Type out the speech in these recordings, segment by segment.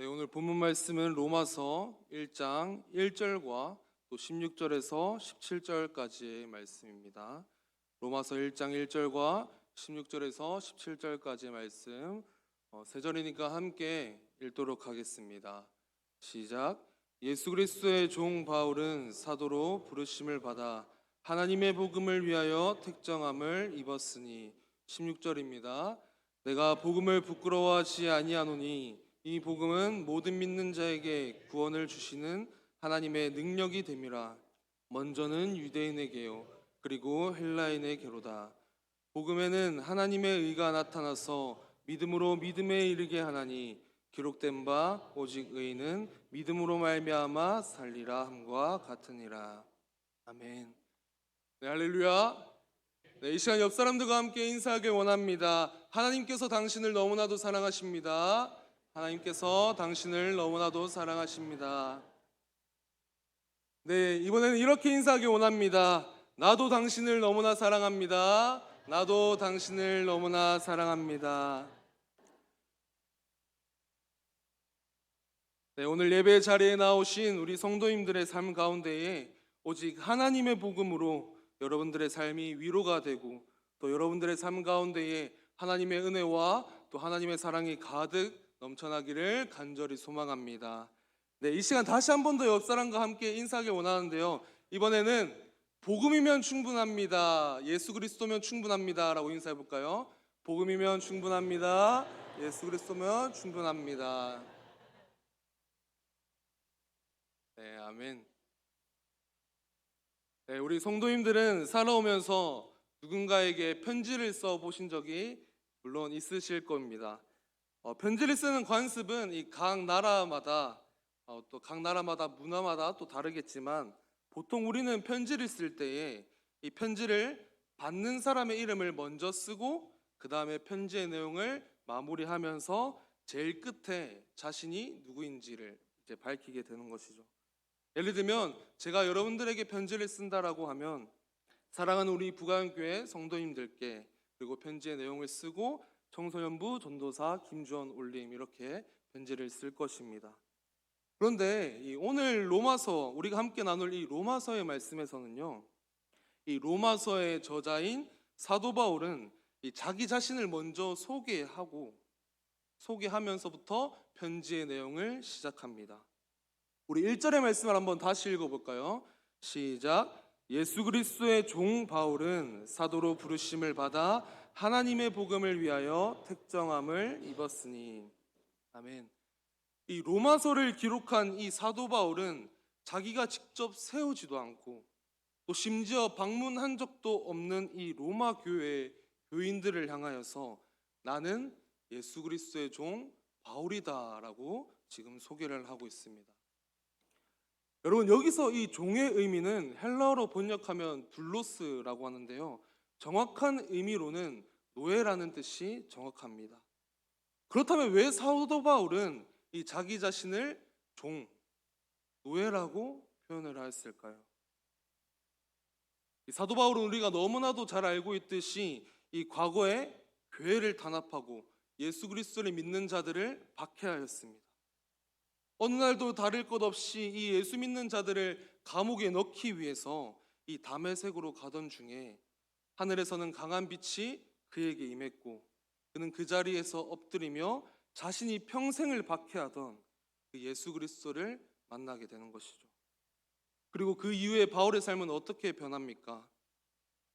네, 오늘 본문 말씀은 로마서 1장 1절과 또 16절에서 17절까지의 말씀입니다. 로마서 1장 1절과 16절에서 17절까지의 말씀, 세 절이니까 함께 읽도록 하겠습니다. 시작. 예수 그리스도의 종 바울은 사도로 부르심을 받아 하나님의 복음을 위하여 택정함을 입었으니, 16절입니다. 내가 복음을 부끄러워하지 아니하노니 이 복음은 모든 믿는 자에게 구원을 주시는 하나님의 능력이 됨이라. 먼저는 유대인에게요 그리고 헬라인에게로다. 복음에는 하나님의 의가 나타나서 믿음으로 믿음에 이르게 하나니, 기록된 바 오직 의인은 믿음으로 말미암아 살리라 함과 같으니라. 아멘. 네, 할렐루야. 네, 이 시간 옆 사람들과 함께 인사하길 원합니다. 하나님께서 당신을 너무나도 사랑하십니다. 하나님께서 당신을 너무나도 사랑하십니다. 네, 이번에는 이렇게 인사하길 원합니다. 나도 당신을 너무나 사랑합니다. 나도 당신을 너무나 사랑합니다. 네, 오늘 예배 자리에 나오신 우리 성도님들의 삶 가운데에 오직 하나님의 복음으로 여러분들의 삶이 위로가 되고, 또 여러분들의 삶 가운데에 하나님의 은혜와 또 하나님의 사랑이 가득 넘쳐나기를 간절히 소망합니다. 네, 이 시간 다시 한 번 더 옆 사람과 함께 인사하길 원하는데요, 이번에는 복음이면 충분합니다, 예수 그리스도면 충분합니다 라고 인사해 볼까요? 복음이면 충분합니다, 예수 그리스도면 충분합니다. 네, 아멘. 네, 우리 성도님들은 살아오면서 누군가에게 편지를 써 보신 적이 물론 있으실 겁니다. 편지를 쓰는 관습은 이 각 나라마다 또 각 나라마다 문화마다 또 다르겠지만, 보통 우리는 편지를 쓸 때에 이 편지를 받는 사람의 이름을 먼저 쓰고 그 다음에 편지의 내용을 마무리하면서 제일 끝에 자신이 누구인지를 이제 밝히게 되는 것이죠. 예를 들면 제가 여러분들에게 편지를 쓴다라고 하면, 사랑하는 우리 부가영교회 성도님들께 그리고 편지의 내용을 쓰고 청소년부 전도사 김주원 올림 이렇게 편지를 쓸 것입니다. 그런데 오늘 로마서, 우리가 함께 나눌 이 로마서의 말씀에서는요, 이 로마서의 저자인 사도 바울은 자기 자신을 먼저 소개하면서부터 편지의 내용을 시작합니다. 우리 1절의 말씀을 한번 다시 읽어볼까요? 시작. 예수 그리스도의 종 바울은 사도로 부르심을 받아 하나님의 복음을 위하여 택정함을 입었으니. 아멘. 이 로마서를 기록한 이 사도 바울은 자기가 직접 세우지도 않고 또 심지어 방문한 적도 없는 이 로마 교회의 교인들을 향하여서 나는 예수 그리스도의 종 바울이다라고 지금 소개를 하고 있습니다. 여러분, 여기서 이 종의 의미는 헬라어로 번역하면 둘로스라고 하는데요, 정확한 의미로는 노예라는 뜻이 정확합니다. 그렇다면 왜 사도 바울은 이 자기 자신을 종, 노예라고 표현을 하였을까요? 이 사도 바울은 우리가 너무나도 잘 알고 있듯이 이 과거에 교회를 단합하고 예수 그리스도를 믿는 자들을 박해하였습니다. 어느 날도 다를 것 없이 이 예수 믿는 자들을 감옥에 넣기 위해서 이 다메섹으로 가던 중에 하늘에서는 강한 빛이 그에게 임했고, 그는 그 자리에서 엎드리며 자신이 평생을 박해하던 그 예수 그리스도를 만나게 되는 것이죠. 그리고 그 이후에 바울의 삶은 어떻게 변합니까?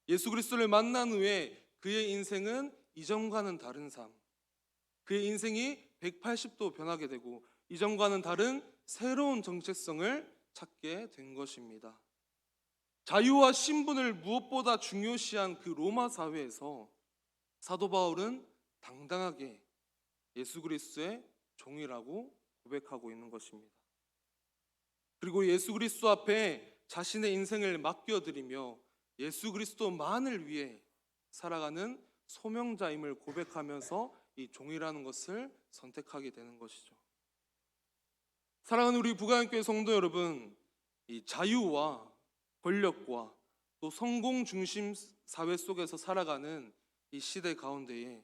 예수 그리스도를 만난 후에 그의 인생은 이전과는 다른 삶, 그의 인생이 180도 변하게 되고 이전과는 다른 새로운 정체성을 찾게 된 것입니다. 자유와 신분을 무엇보다 중요시한 그 로마 사회에서 사도 바울은 당당하게 예수 그리스도의 종이라고 고백하고 있는 것입니다. 그리고 예수 그리스도 앞에 자신의 인생을 맡겨드리며 예수 그리스도만을 위해 살아가는 소명자임을 고백하면서 이 종이라는 것을 선택하게 되는 것이죠. 사랑하는 우리 부가영교회 성도 여러분, 이 자유와 권력과 또 성공 중심 사회 속에서 살아가는 이 시대 가운데에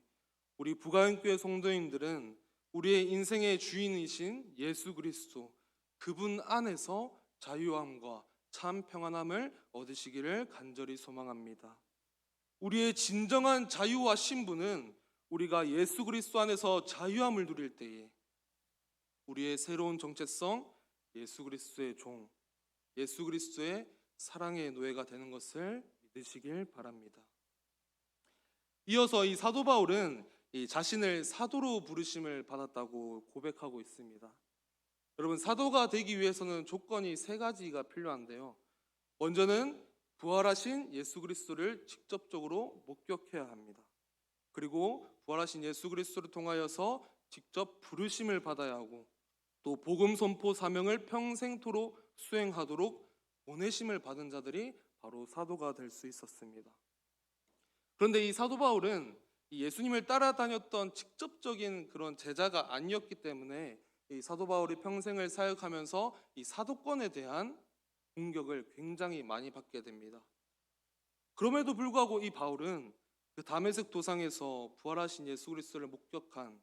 우리 부가영교회 성도님들은 우리의 인생의 주인이신 예수 그리스도, 그분 안에서 자유함과 참 평안함을 얻으시기를 간절히 소망합니다. 우리의 진정한 자유와 신분은 우리가 예수 그리스도 안에서 자유함을 누릴 때에 우리의 새로운 정체성, 예수 그리스도의 종, 예수 그리스도의 사랑의 노예가 되는 것을 믿으시길 바랍니다. 이어서 이 사도 바울은 이 자신을 사도로 부르심을 받았다고 고백하고 있습니다. 여러분, 사도가 되기 위해서는 조건이 세 가지가 필요한데요. 먼저는 부활하신 예수 그리스도를 직접적으로 목격해야 합니다. 그리고 부활하신 예수 그리스도를 통하여서 직접 부르심을 받아야 하고, 또 복음 선포 사명을 평생토록 수행하도록 보내심을 받은 자들이 바로 사도가 될 수 있었습니다. 그런데 이 사도 바울은 이 예수님을 따라다녔던 직접적인 그런 제자가 아니었기 때문에 이 사도 바울이 평생을 사역하면서 이 사도권에 대한 공격을 굉장히 많이 받게 됩니다. 그럼에도 불구하고 이 바울은 그 다메섹 도상에서 부활하신 예수 그리스도를 목격한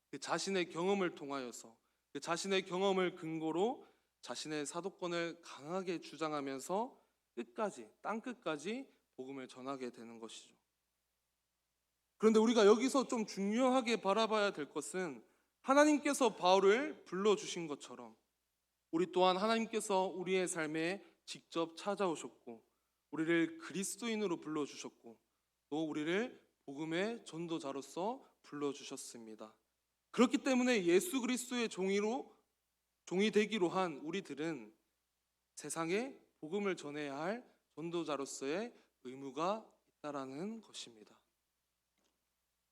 그 자신의 경험을 통하여서, 그 자신의 경험을 근거로 자신의 사도권을 강하게 주장하면서 끝까지, 땅끝까지 복음을 전하게 되는 것이죠. 그런데 우리가 여기서 좀 중요하게 바라봐야 될 것은, 하나님께서 바울을 불러주신 것처럼 우리 또한 하나님께서 우리의 삶에 직접 찾아오셨고, 우리를 그리스도인으로 불러주셨고, 또 우리를 복음의 전도자로서 불러주셨습니다. 그렇기 때문에 예수 그리스도의 종이 되기로 한 우리들은 세상에 복음을 전해야 할 전도자로서의 의무가 있다라는 것입니다.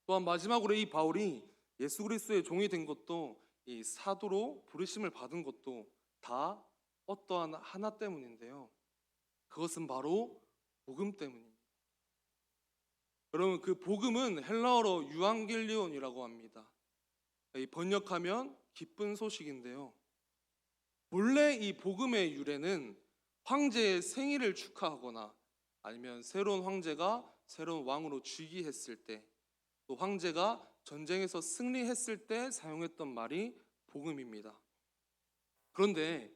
또한 마지막으로 이 바울이 예수 그리스도의 종이 된 것도, 이 사도로 부르심을 받은 것도 다 어떠한 하나 때문인데요. 그것은 바로 복음 때문입니다. 여러분, 그 복음은 헬라어로 유앙겔리온이라고 합니다. 번역하면 기쁜 소식인데요. 본래 이 복음의 유래는 황제의 생일을 축하하거나 아니면 새로운 황제가 새로운 왕으로 즉위했을 때, 또 황제가 전쟁에서 승리했을 때 사용했던 말이 복음입니다. 그런데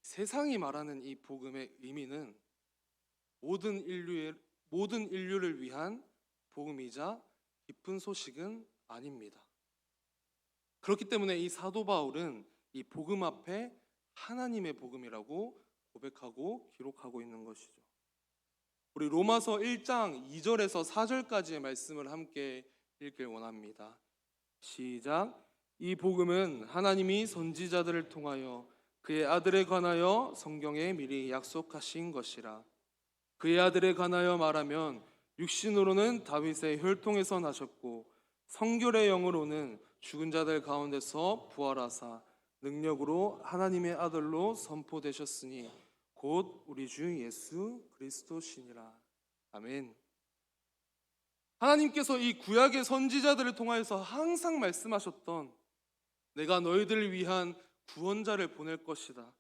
세상이 말하는 이 복음의 의미는 모든 인류를 위한 복음이자 기쁜 소식은 아닙니다. 그렇기 때문에 이 사도 바울은 이 복음 앞에 하나님의 복음이라고 고백하고 기록하고 있는 것이죠. 우리 로마서 1장 2절에서 4절까지의 말씀을 함께 읽길 원합니다. 시작. 이 복음은 하나님이 선지자들을 통하여 그의 아들에 관하여 성경에 미리 약속하신 것이라. 그의 아들에 관하여 말하면 육신으로는 다윗의 혈통에서 나셨고 성결의 영으로는 죽은 자들 가운데서 부활하사 능력으로 하나님의 아들로 선포되셨으니 곧 우리 주 예수 그리스도시니라. 아멘. 하나님께서 이 구약의 선지자들을 통하여서 항상 말씀하셨던, 내가 너희들을 위한 구원자를 보낼 것이다,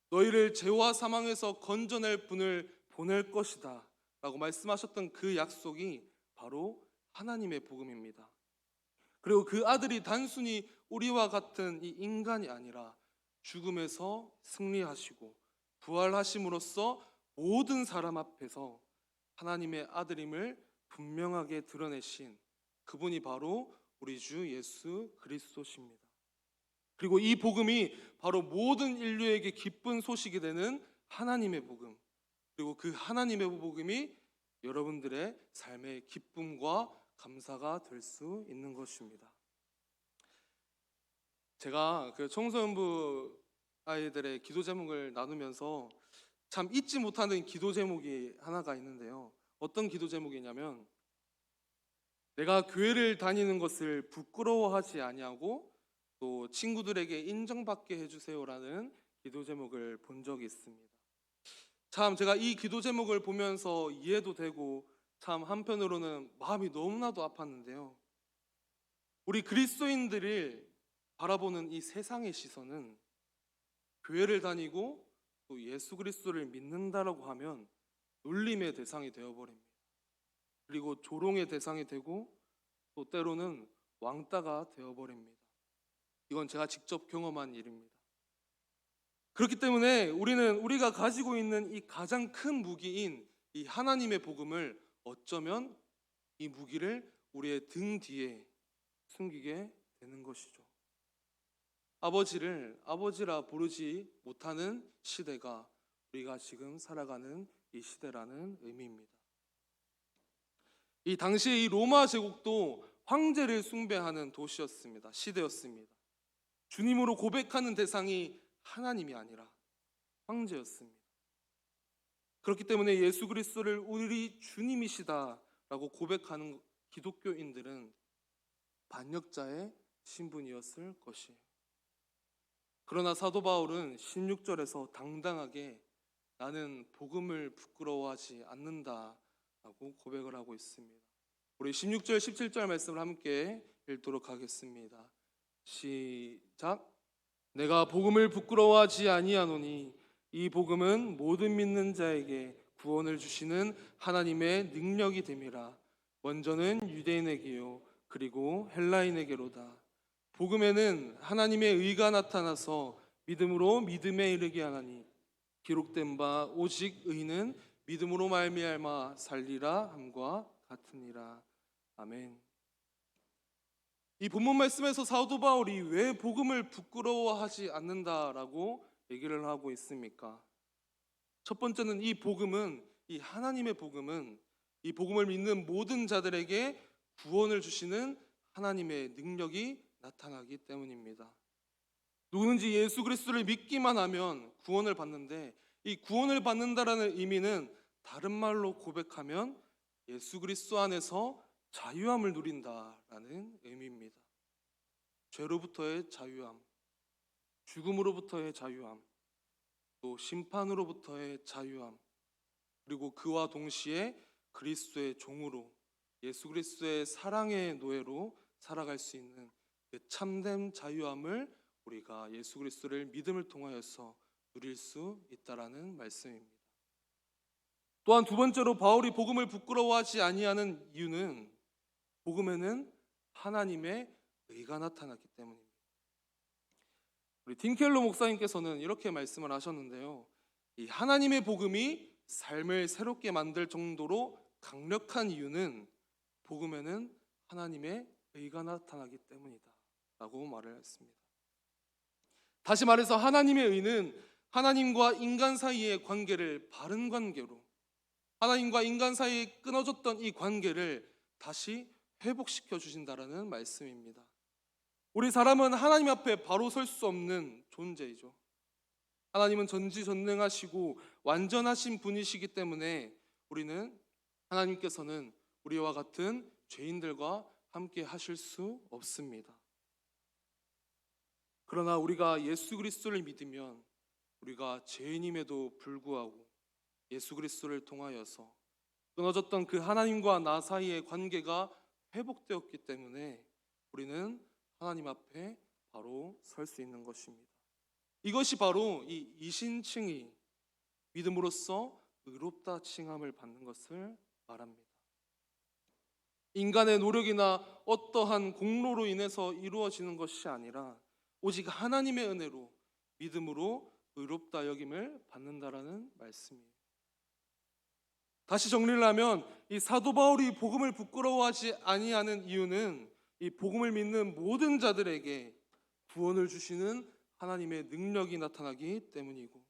너희를 죄와 사망에서 건져낼 분을 보낼 것이다 라고 말씀하셨던 그 약속이 바로 하나님의 복음입니다. 그리고 그 아들이 단순히 우리와 같은 이 인간이 아니라 죽음에서 승리하시고 부활하심으로써 모든 사람 앞에서 하나님의 아들임을 분명하게 드러내신 그분이 바로 우리 주 예수 그리스도십니다. 그리고 이 복음이 바로 모든 인류에게 기쁜 소식이 되는 하나님의 복음, 그리고 그 하나님의 복음이 여러분들의 삶의 기쁨과 감사가 될 수 있는 것입니다. 제가 그 청소년부 아이들의 기도 제목을 나누면서 참 잊지 못하는 기도 제목이 하나가 있는데요. 어떤 기도 제목이냐면, 내가 교회를 다니는 것을 부끄러워하지 아니하고 또 친구들에게 인정받게 해주세요라는 기도 제목을 본 적이 있습니다. 참 제가 이 기도 제목을 보면서 이해도 되고 참 한편으로는 마음이 너무나도 아팠는데요. 우리 그리스도인들을 바라보는 이 세상의 시선은 교회를 다니고 또 예수 그리스도를 믿는다라고 하면 놀림의 대상이 되어버립니다. 그리고 조롱의 대상이 되고 또 때로는 왕따가 되어버립니다. 이건 제가 직접 경험한 일입니다. 그렇기 때문에 우리는 우리가 가지고 있는 이 가장 큰 무기인 이 하나님의 복음을 어쩌면 이 무기를 우리의 등 뒤에 숨기게 되는 것이죠. 아버지를 아버지라 부르지 못하는 시대가 우리가 지금 살아가는 이 시대라는 의미입니다. 이 당시에 이 로마 제국도 황제를 숭배하는 도시였습니다. 시대였습니다. 주님으로 고백하는 대상이 하나님이 아니라 황제였습니다. 그렇기 때문에 예수 그리스도를 우리 주님이시다라고 고백하는 기독교인들은 반역자의 신분이었을 것이에요. 그러나 사도 바울은 16절에서 당당하게 나는 복음을 부끄러워하지 않는다라고 고백을 하고 있습니다. 우리 16절 17절 말씀을 함께 읽도록 하겠습니다. 시작. 내가 복음을 부끄러워하지 아니하노니 이 복음은 모든 믿는 자에게 구원을 주시는 하나님의 능력이 됨이라. 먼저는 유대인에게요 그리고 헬라인에게로다. 복음에는 하나님의 의가 나타나서 믿음으로 믿음에 이르게 하나니 기록된 바 오직 의는 믿음으로 말미암아 살리라 함과 같으니라. 아멘. 이 본문 말씀에서 사도 바울이 왜 복음을 부끄러워하지 않는다라고 얘기를 하고 있습니까? 첫 번째는 이 복음은, 이 하나님의 복음은 이 복음을 믿는 모든 자들에게 구원을 주시는 하나님의 능력이 나타나기 때문입니다. 누구든지 예수 그리스도를 믿기만 하면 구원을 받는데, 이 구원을 받는다라는 의미는 다른 말로 고백하면 예수 그리스도 안에서 자유함을 누린다라는 의미입니다. 죄로부터의 자유함, 죽음으로부터의 자유함, 또 심판으로부터의 자유함, 그리고 그와 동시에 그리스도의 종으로 예수 그리스도의 사랑의 노예로 살아갈 수 있는 그 참된 자유함을 우리가 예수 그리스도를 믿음을 통하여서 누릴 수 있다라는 말씀입니다. 또한 두 번째로 바울이 복음을 부끄러워하지 아니하는 이유는 복음에는 하나님의 의가 나타났기 때문입니다. 우리 틴켈러 목사님께서는 이렇게 말씀을 하셨는데요. 이 하나님의 복음이 삶을 새롭게 만들 정도로 강력한 이유는 복음에는 하나님의 의가 나타나기 때문이다 라고 말을 했습니다. 다시 말해서 하나님의 의는 하나님과 인간 사이의 관계를 바른 관계로, 하나님과 인간 사이에 끊어졌던 이 관계를 다시 회복시켜 주신다라는 말씀입니다. 우리 사람은 하나님 앞에 바로 설 수 없는 존재이죠. 하나님은 전지전능하시고 완전하신 분이시기 때문에 우리는, 하나님께서는 우리와 같은 죄인들과 함께 하실 수 없습니다. 그러나 우리가 예수 그리스도를 믿으면 우리가 죄인임에도 불구하고 예수 그리스도를 통하여서 끊어졌던 그 하나님과 나 사이의 관계가 회복되었기 때문에 우리는 하나님 앞에 바로 설 수 있는 것입니다. 이것이 바로 이 이신칭이 믿음으로써 의롭다 칭함을 받는 것을 말합니다. 인간의 노력이나 어떠한 공로로 인해서 이루어지는 것이 아니라 오직 하나님의 은혜로 믿음으로 의롭다 여김을 받는다라는 말씀이에요. 다시 정리를 하면 이 사도 바울이 복음을 부끄러워하지 아니하는 이유는 이 복음을 믿는 모든 자들에게 구원을 주시는 하나님의 능력이 나타나기 때문이고,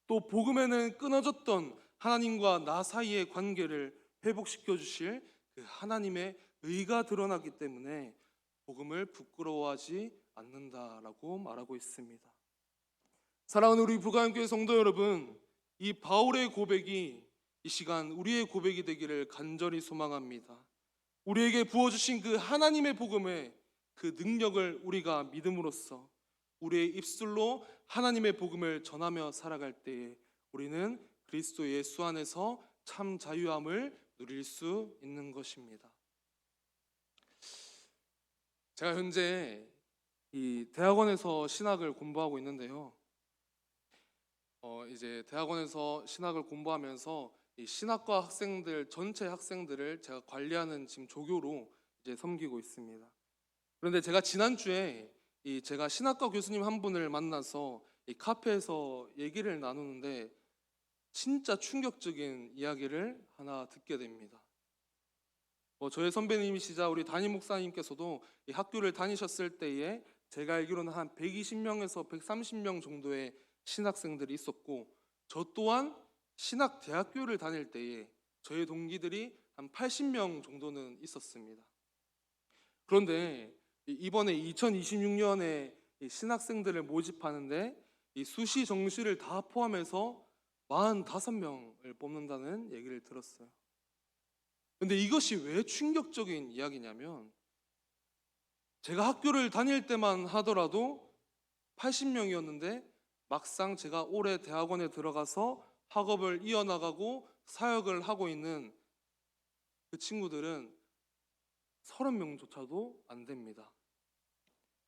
또 복음에는 끊어졌던 하나님과 나 사이의 관계를 회복시켜 주실 그 하나님의 의가 드러나기 때문에 복음을 부끄러워하지 않는다라고 말하고 있습니다. 사랑하는 우리 부가영교회 성도 여러분, 이 바울의 고백이 이 시간 우리의 고백이 되기를 간절히 소망합니다. 우리에게 부어주신 그 하나님의 복음의 그 능력을 우리가 믿음으로써 우리의 입술로 하나님의 복음을 전하며 살아갈 때에 우리는 그리스도 예수 안에서 참 자유함을 누릴 수 있는 것입니다. 제가 현재 이 대학원에서 신학을 공부하고 있는데요. 이제 대학원에서 신학을 공부하면서 이 신학과 학생들 전체 학생들을 제가 관리하는 지금 조교로 이제 섬기고 있습니다. 그런데 제가 지난주에 제가 신학과 교수님 한 분을 만나서 이 카페에서 얘기를 나누는데 진짜 충격적인 이야기를 하나 듣게 됩니다. 저의 선배님이시자 우리 담임 목사님께서도 이 학교를 다니셨을 때에 제가 알기로는 한 120명에서 130명 정도의 신학생들이 있었고, 저 또한 신학대학교를 다닐 때에 저의 동기들이 한 80명 정도는 있었습니다. 그런데 이번에 2026년에 신학생들을 모집하는데 이 수시 정시를 다 포함해서 45명을 뽑는다는 얘기를 들었어요. 근데 이것이 왜 충격적인 이야기냐면, 제가 학교를 다닐 때만 하더라도 80명이었는데 막상 제가 올해 대학원에 들어가서 학업을 이어나가고 사역을 하고 있는 그 친구들은 30명조차도 안 됩니다.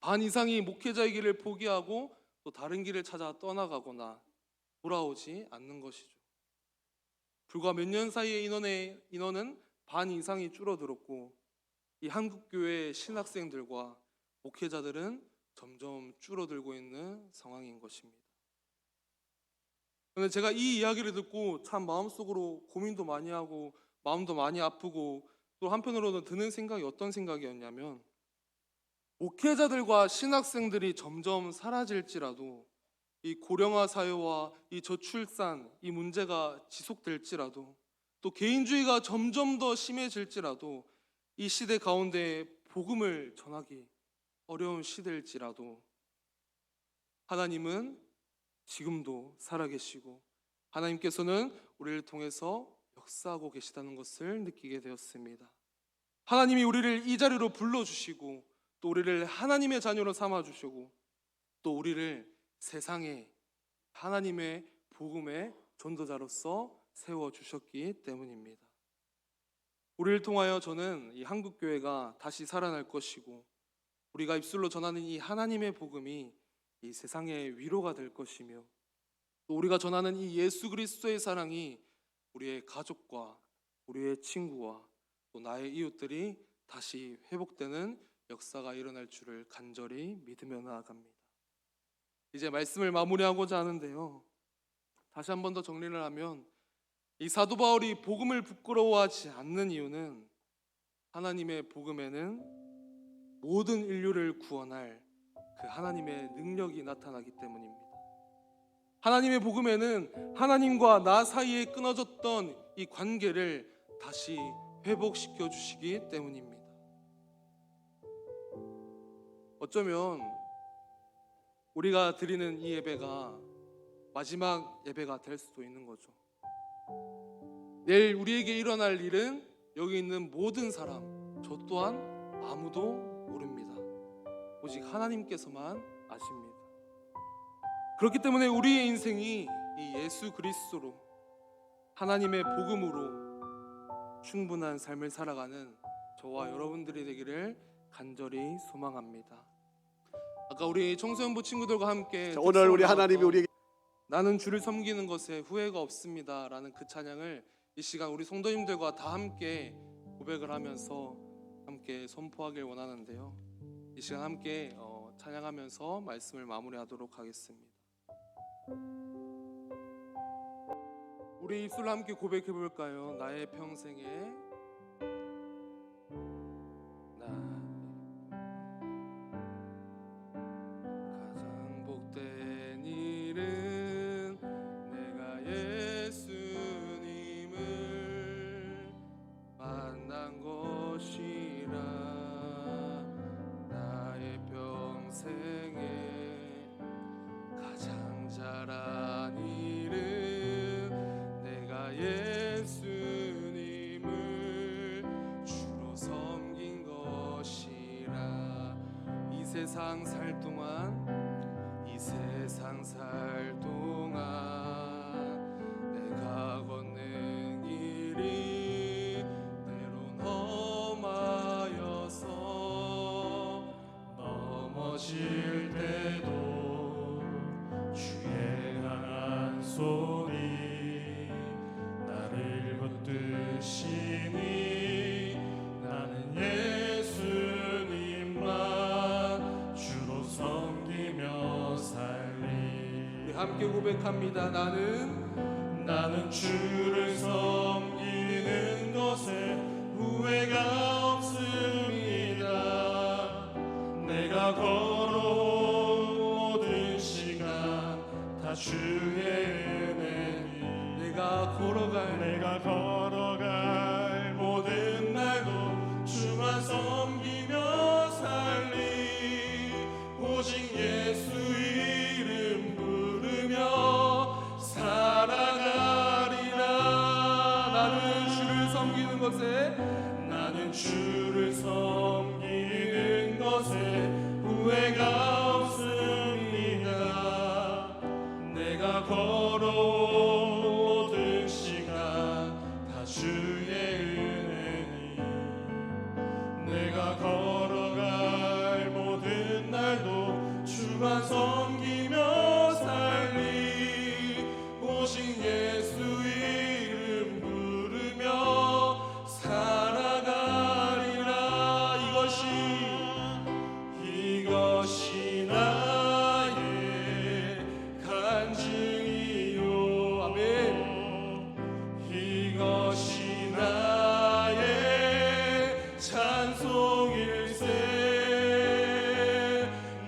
반 이상이 목회자의 길을 포기하고 또 다른 길을 찾아 떠나가거나 돌아오지 않는 것이죠. 불과 몇 년 사이에 인원은 반 이상이 줄어들었고, 이 한국교회 신학생들과 목회자들은 점점 줄어들고 있는 상황인 것입니다. 그런데 제가 이 이야기를 듣고 참 마음속으로 고민도 많이 하고 마음도 많이 아프고, 또 한편으로는 드는 생각이 어떤 생각이었냐면, 목회자들과 신학생들이 점점 사라질지라도, 이 고령화 사회와 이 저출산 이 문제가 지속될지라도, 또 개인주의가 점점 더 심해질지라도, 이 시대 가운데 복음을 전하기 어려운 시대일지라도 하나님은 지금도 살아계시고 하나님께서는 우리를 통해서 역사하고 계시다는 것을 느끼게 되었습니다. 하나님이 우리를 이 자리로 불러주시고 또 우리를 하나님의 자녀로 삼아주시고 또 우리를 세상에 하나님의 복음의 전도자로서 세워주셨기 때문입니다. 우리를 통하여 저는 이 한국교회가 다시 살아날 것이고, 우리가 입술로 전하는 이 하나님의 복음이 이 세상의 위로가 될 것이며, 또 우리가 전하는 이 예수 그리스도의 사랑이 우리의 가족과 우리의 친구와 또 나의 이웃들이 다시 회복되는 역사가 일어날 줄을 간절히 믿으며 나아갑니다. 이제 말씀을 마무리하고자 하는데요, 다시 한 번 더 정리를 하면, 이 사도 바울이 복음을 부끄러워하지 않는 이유는 하나님의 복음에는 모든 인류를 구원할 그 하나님의 능력이 나타나기 때문입니다. 하나님의 복음에는 하나님과 나 사이에 끊어졌던 이 관계를 다시 회복시켜 주시기 때문입니다. 어쩌면 우리가 드리는 이 예배가 마지막 예배가 될 수도 있는 거죠. 내일 우리에게 일어날 일은 여기 있는 모든 사람, 저 또한 아무도 모릅니다. 오직 하나님께서만 아십니다. 그렇기 때문에 우리의 인생이 이 예수 그리스도로, 하나님의 복음으로 충분한 삶을 살아가는 저와 여러분들이 되기를 간절히 소망합니다. 아까 우리 청소년부 친구들과 함께 오늘 우리 하나님이 우리에게 나는 주를 섬기는 것에 후회가 없습니다 라는 그 찬양을 이 시간 우리 성도님들과 다 함께 고백을 하면서 함께 선포하길 원하는데요, 이 시간 함께 찬양하면서 말씀을 마무리하도록 하겠습니다. 우리 입술로 함께 고백해 볼까요? 나의 평생에 가장 복된 일은 내가 예수님을 만난 것이라. 나의 평생에 가장 잘한 일은 내가 예수님을 주로 섬긴 것이라. 이 세상 살 동안 내가 걷는 길이 때론 험하여서 넘어질 때도 주의 강한 손이 나를 붙드시니 나는 예수님만 주로 함께 고백합니다. 나는 주를 섬기는 것에 후회가 없습니다. 내가 걸어온 모든 시간 다 주의 은혜니 내가 걸어갈 모든 날도 주만 섬기며 살리 오직 예수 이름 부르며 살아가리라. 나는 주를 섬기는 것에 후회가 없습니다. 내가 걸어온 모든 시간 다 주의 은혜니 내가 걸어갈 모든 날도 주만 섬기며 살리 오직 예수 이름 부르며 살아가리라. 이것이 나의 간증이요. 아멘. 이것이 나의 찬송일세.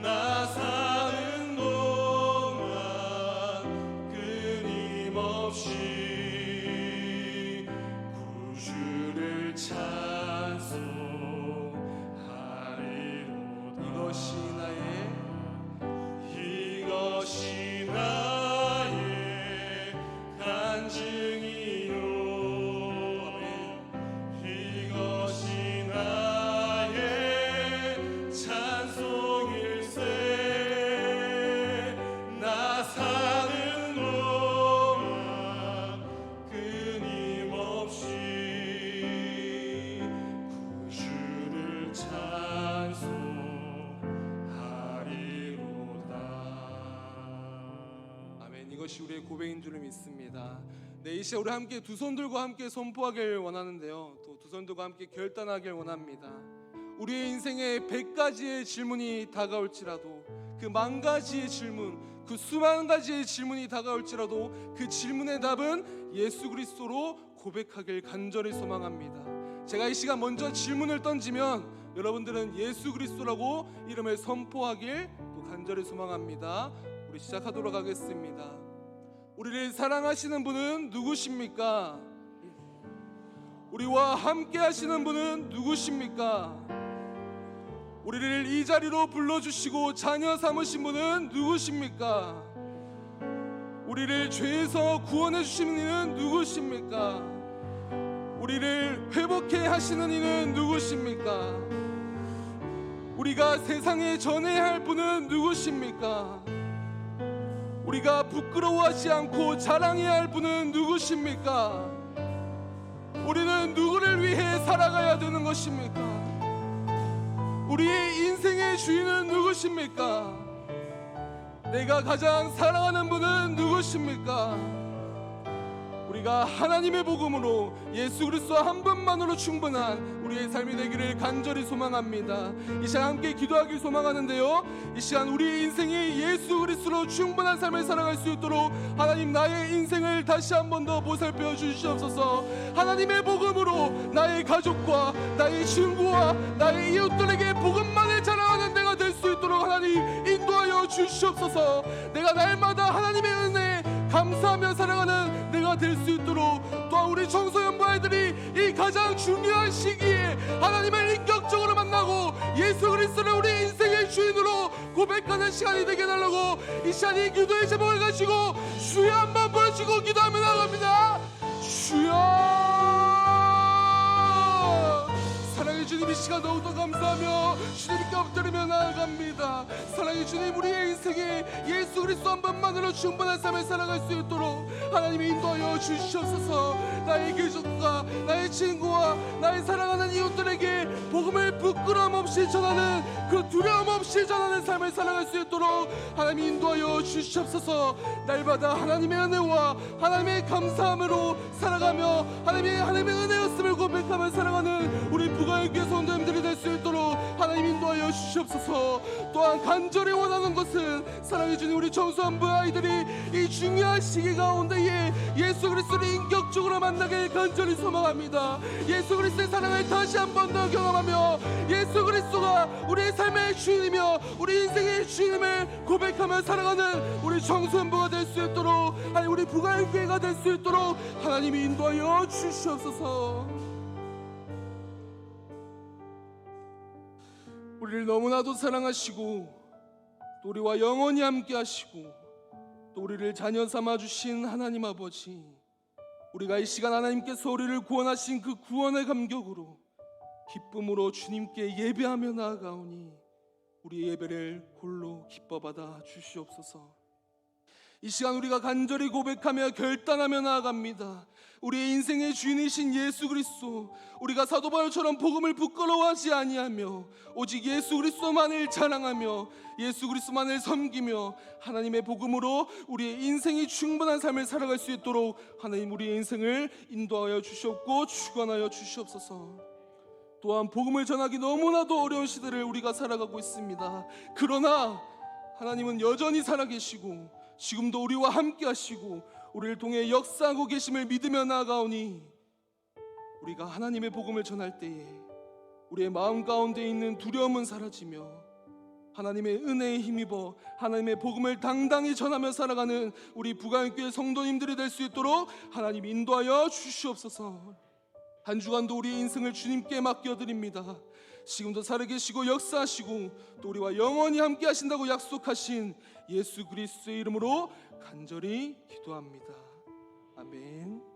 나 사는 동안 끊임없이 구주를 찬송하리로다. 이것이 나의 간증이요. 이것이 나의 찬송일세. 나 사는 동안 끊임없이 구주를 찬송하리로다. 아멘. 이것이 우리의 고백인 줄 믿습니다. 네, 이 시간 우리 함께 두 손 들고 함께 선포하길 원하는데요, 또 두 손 들고 함께 결단하길 원합니다. 우리의 인생에 100가지의 질문이 다가올지라도, 그 10,000가지의 질문, 그 수만 가지의 질문이 다가올지라도 그 질문의 답은 예수 그리스도로 고백하길 간절히 소망합니다. 제가 이 시간 먼저 질문을 던지면 여러분들은 예수 그리스도라고 이름을 선포하길 또 간절히 소망합니다. 우리 시작하도록 하겠습니다. 우리를 사랑하시는 분은 누구십니까? 우리와 함께 하시는 분은 누구십니까? 우리를 이 자리로 불러주시고 자녀 삼으신 분은 누구십니까? 우리를 죄에서 구원해 주시는 이는 누구십니까? 우리를 회복해 하시는 이는 누구십니까? 우리가 세상에 전해야 할 분은 누구십니까? 우리가 부끄러워하지 않고 자랑해야 할 분은 누구십니까? 우리는 누구를 위해 살아가야 되는 것입니까? 우리의 인생의 주인은 누구십니까? 내가 가장 사랑하는 분은 누구십니까? 우리가 하나님의 복음으로 예수 그리스도 한 분만으로 충분한 우리의 삶이 되기를 간절히 소망합니다. 이 시간 함께 기도하길 소망하는데요, 이 시간 우리의 인생이 예수 그리스도로 충분한 삶을 살아갈 수 있도록 하나님, 나의 인생을 다시 한 번 더 보살펴 주시옵소서. 하나님의 복음으로 나의 가족과 나의 친구와 나의 이웃들에게 복음만을 자랑하는 내가 될 수 있도록 하나님 인도하여 주시옵소서. 내가 날마다 하나님의 은혜에 감사하며 살아가는 내가 될 수 있도록, 또한 우리 청소년부 아이들이 이 가장 중요한 시기에 하나님을 인격적으로 만나고 예수 그리스도를 우리 인생의 주인으로 고백하는 시간이 되게 해달라고 이 시간 이 기도의 제목을 가지고 주여 한번 부르시고 기도하며 나갑니다. 주여, 사랑의 주님, 이 시간 더욱더 감사하며 주님께 엎드리며 나아갑니다. 사랑의 주님, 우리의 인생에 예수 그리스도 한 분만으로 충분한 삶을 살아갈 수 있도록 하나님이 인도하여 주시옵소서. 나의 가족과 나의 친구와 나의 사랑하는 이웃들에게 복음을 부끄러움 없이 전하는, 그 두려움 없이 전하는 삶을 살아갈 수 있도록 하나님 인도하여 주시옵소서. 날마다 하나님의 은혜와 하나님의 감사함으로 살아가며 하나님의 은혜였음을 고백하며 살아가는 우리 부가의교회 성도님들이 될 수 있도록 하나님 인도하여 주시옵소서. 또한 간절히 원하는 것은 사랑해 주는 우리 청소년부 아이들이 이 중요한 시기 가운데에 예수 그리스도를 인격적으로 만나길 간절히 소망합니다. 예수 그리스도의 사랑을 다시 한 번 더 경험하며 예수 그리스도가 우리의 삶의 주인이며 우리 인생의 주인임을 고백하며 살아가는 우리 청소년부가 될 수 있도록, 아니 우리 부가의교회가 될 수 있도록 하나님이 인도하여 주시옵소서. 우리를 너무나도 사랑하시고 또 우리와 영원히 함께 하시고 또 우리를 자녀 삼아 주신 하나님 아버지, 우리가 이 시간 하나님께서 우리를 구원하신 그 구원의 감격으로 기쁨으로 주님께 예배하며 나아가오니 우리의 예배를 홀로 기뻐 받아 주시옵소서. 이 시간 우리가 간절히 고백하며 결단하며 나아갑니다. 우리의 인생의 주인이신 예수 그리스도, 우리가 사도 바울처럼 복음을 부끄러워하지 아니하며 오직 예수 그리스도만을 자랑하며 예수 그리스도만을 섬기며 하나님의 복음으로 우리의 인생이 충분한 삶을 살아갈 수 있도록 하나님 우리의 인생을 인도하여 주시옵고 주관하여 주시옵소서. 또한 복음을 전하기 너무나도 어려운 시대를 우리가 살아가고 있습니다. 그러나 하나님은 여전히 살아계시고 지금도 우리와 함께 하시고 우리를 통해 역사하고 계심을 믿으며 나아가오니 우리가 하나님의 복음을 전할 때에 우리의 마음 가운데 있는 두려움은 사라지며 하나님의 은혜에 힘입어 하나님의 복음을 당당히 전하며 살아가는 우리 부가의교회 성도님들이 될 수 있도록 하나님 인도하여 주시옵소서. 한 주간도 우리의 인생을 주님께 맡겨드립니다. 지금도 살아계시고 역사하시고 또 우리와 영원히 함께 하신다고 약속하신 예수 그리스도의 이름으로 간절히 기도합니다. 아멘.